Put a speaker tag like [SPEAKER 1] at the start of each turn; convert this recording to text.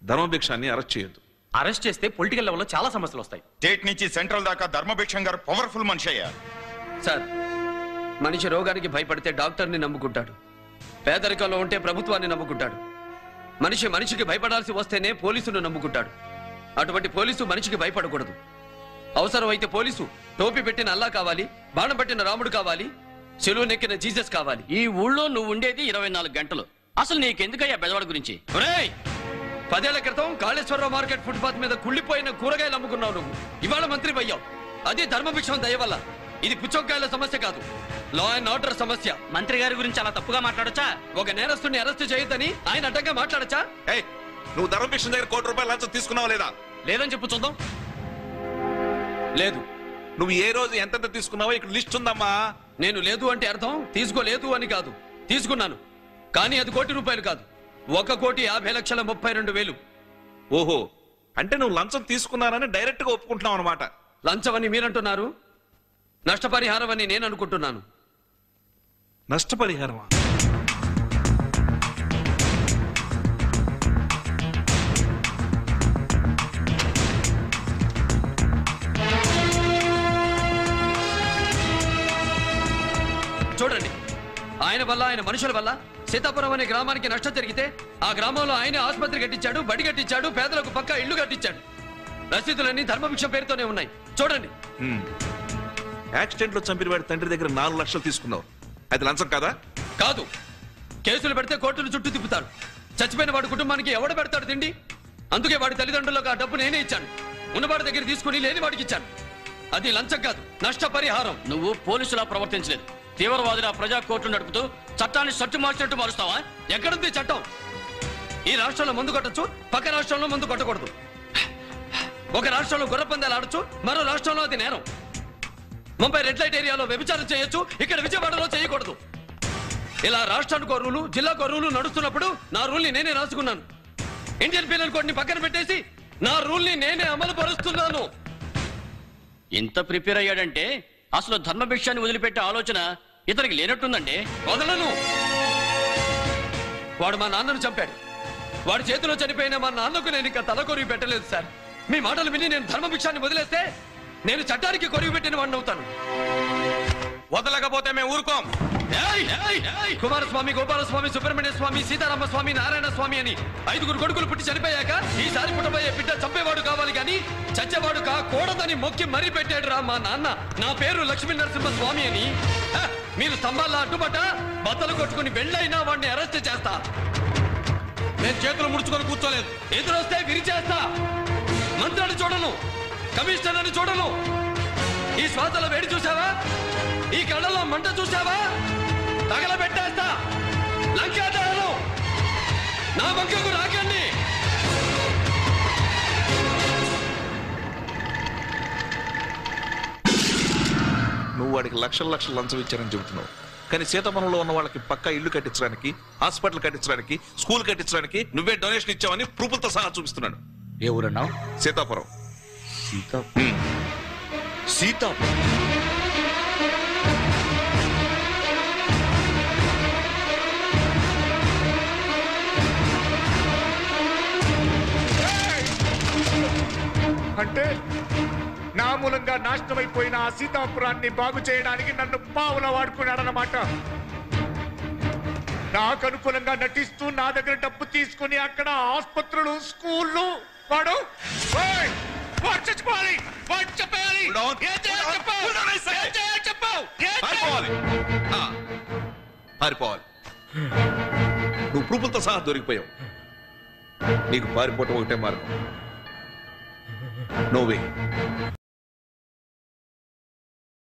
[SPEAKER 1] ధర్మభిక్షాన్ని arrest చేయొద్దు.
[SPEAKER 2] Arrest చేస్తే political లెవెల్లో చాలా సమస్యలు వస్తాయి.
[SPEAKER 3] స్టేట్ నుంచి సెంట్రల్ దాకా ధర్మభిక్షం గారు పవర్ఫుల్ మనిషి అయ్యా.
[SPEAKER 4] సార్, మనిషి రోగానికి భయపడితే డాక్టర్ని నమ్ముకుంటాడు, పేదరికంలో ఉంటే ప్రభుత్వాన్ని నమ్ముకుంటాడు. మనిషికి భయపడాల్సి వస్తేనే పోలీసును నమ్ముకుంటాడు. అటువంటి పోలీసు మనిషికి భయపడకూడదు. అవసరమైతే పోలీసు టోపీ పెట్టిన అల్లా కావాలి, బాణం పట్టిన రాముడు కావాలి, చెలువు నెక్కిన జీసస్ కావాలి.
[SPEAKER 5] ఈ ఊళ్ళో నువ్వు ఉండేది 24 గంటలు. అసలు నీకెందుకయ్యా బెజవాడ గురించి?
[SPEAKER 4] 10 ఏళ్ల క్రితం కాళేశ్వరరావు మార్కెట్ ఫుట్పాత్ మీద కుళ్ళిపోయిన కూరగాయలు అమ్ముకున్నావు నువ్వు. ఇవాళ మంత్రి అయ్యావు. అది ధర్మభిక్షం దయ వల్ల. ఇది పుచ్చొక్కాయల సమస్య కాదు, లా అండ్ ఆర్డర్ సమస్య.
[SPEAKER 5] మంత్రి గారి గురించి అలా తప్పుగా మాట్లాడొచ్చా?
[SPEAKER 4] ఒక నేరస్తుని అరెస్ట్ చేయొద్దని ఆయన అడ్డంగా మాట్లాడచ్చా?
[SPEAKER 1] నువ్వు ధర్మభిక్షం దగ్గర ₹1 కోటి లంచం తీసుకున్నావా లేదా?
[SPEAKER 4] లేదని చెప్పు చూద్దాం. లేదు.
[SPEAKER 1] నువ్వు ఏ రోజు ఎంతెంత తీసుకున్నావో ఇక్కడ లిస్ట్ ఉందమ్మా.
[SPEAKER 4] నేను లేదు అంటే అర్థం తీసుకోలేదు అని కాదు. తీసుకున్నాను, కానీ అది ₹1 కోటి కాదు. 1,50,32,000.
[SPEAKER 1] ఓహో, అంటే నువ్వు లంచం తీసుకున్నానని డైరెక్ట్ గా ఒప్పుకుంటున్నావు అనమాట.
[SPEAKER 4] లంచం అని మీరంటున్నారు, నష్టపరిహారం అని నేను అనుకుంటున్నాను.
[SPEAKER 1] నష్టపరిహారమా?
[SPEAKER 4] చూడండి, ఆయన వల్ల, ఆయన మనుషుల వల్ల సీతాపురం అనే గ్రామానికి నష్టం జరిగితే ఆ గ్రామంలో ఆయన ఆసుపత్రి కట్టించాడు, బడి కట్టించాడు, పేదలకు పక్కా ఇల్లు కట్టించాడు. రసీదులన్నీ ధర్మభిక్ష పేరుతోనే ఉన్నాయి. చూడండి.
[SPEAKER 1] యాక్సిడెంట్ లో చంపిన వాడి తండ్రి దగ్గర 4 లక్షలు తీసుకున్నావు. అది లంచం కాదా?
[SPEAKER 4] కాదు. కేసులు పెడితే కోర్టులు చుట్టూ తిప్పుతాడు. చచ్చిపోయిన వాడి కుటుంబానికి ఎవడు పెడతాడు తిండి? అందుకే వాడి తల్లిదండ్రులకు ఆ డబ్బు నేనే ఇచ్చాను. ఉన్నవాడి దగ్గర తీసుకుని లేని వాడికి ఇచ్చాను. అది లంచం కాదు, నష్టపరిహారం.
[SPEAKER 5] నువ్వు పోలీసులా ప్రవర్తించలేదు. తీవ్రవాదుల ప్రజా కోర్టును నడుపుతూ చట్టాన్ని సట్టు మార్చినట్టు మారుస్తావా?
[SPEAKER 4] ఎక్కడుంది చట్టం? ఈ రాష్ట్రంలో మందు కొట్టచ్చు, పక్క రాష్ట్రంలో మందు కొట్టకూడదు. ఒక రాష్ట్రంలో గుర్రపందాలు ఆడచ్చు, మరో రాష్ట్రంలో అది నేరం. ముంబై రెడ్ లైట్ ఏరియాలో వ్యభిచారం చేయొచ్చు, ఇక్కడ విజయవాడలో చేయకూడదు. ఇలా రాష్ట్రానికి రూలు, జిల్లాకు రూలు నడుస్తున్నప్పుడు నా రూల్ని నేనే రాసుకున్నాను. ఇండియన్ పీనల్ కోడ్ ని పక్కన పెట్టేసి నా రూల్ని నేనే అమలు పరుస్తున్నాను.
[SPEAKER 5] ఇంత ప్రిపేర్ అయ్యాడంటే అసలు ధర్మభిక్షాన్ని వదిలిపెట్టే ఆలోచన ఇతనికి లేనట్టుందండి.
[SPEAKER 4] వదలను. వాడు మా నాన్నను చంపాడు. వాడి చేతిలో చనిపోయిన మా నాన్నకు నేను ఇంకా తల కొరివి పెట్టలేదు సార్. మీ మాటలు విని నేను ధర్మభిక్షాన్ని వదిలేస్తే నేను చట్టానికి కొరివి పెట్టిన వాడిని అవుతాను.
[SPEAKER 1] వదలకపోతే మేము ఊరుకోం.
[SPEAKER 4] కుమారస్వామి, గోపాలస్వామి, సుబ్రహ్మణ్య స్వామి, సీతారామ స్వామి, నారాయణ స్వామి అని 5 కొడుకులు పుట్టి చనిపోయాక ఈసారి పుట్టబోయే బిడ్డ చంపేవాడు కావాలి కానీ చచ్చేవాడు కాకూడదని మొక్కి మరీ పెట్టాడు రా మా నాన్న. నా పేరు లక్ష్మీ నరసింహ స్వామి అని. మీరు స్తంభాల్లో అడ్డుపడ్డ బట్టలు కొట్టుకుని వెళ్ళైనా వాడిని అరెస్ట్ చేస్తా. నేను చేతులు ముడుచుకొని కూర్చోలేదు. ఎదురొస్తే విరిచేస్తా. మంత్రిని చూడను, కమిషనర్ అని చూడను. ఈ శ్వాసలో వేడి చూసావా? ఈ కళ్ళలో మంట చూసావా? తగలబెట్టేస్తా. లంకాదారులు నా వంకకు రాకండి.
[SPEAKER 1] నువ్వు వాడికి లక్షల లంచం ఇచ్చారని చెబుతున్నావు, కానీ సీతాపురంలో ఉన్న వాళ్ళకి పక్కా ఇల్లు కట్టించడానికి, హాస్పిటల్ కట్టించడానికి, స్కూల్ కట్టించడానికి నువ్వే డొనేషన్ ఇచ్చావని ప్రూఫ్లతో సహా చూపిస్తున్నాడు.
[SPEAKER 2] ఏ ఊరన్నావు?
[SPEAKER 1] సీతాపురం.
[SPEAKER 2] సీతాపురం.
[SPEAKER 6] అంటే నా మూలంగా నాశనమైపోయిన ఆ సీతాపురాన్ని బాగు చేయడానికి నన్ను పావులా వాడుకున్నాడన్నమాట. నాకు అనుకూలంగా నటిస్తూ నా దగ్గర డబ్బు తీసుకుని అక్కడ ఆసుపత్రులు, స్కూళ్ళు వాడు చచ్చిపోవాలి.
[SPEAKER 1] పారిపోవాలి. నువ్వు ప్రూఫ్లతో సహా దొరికిపోయావు. నీకు పారిపోవటం ఒకటే మార్గం. నో వే.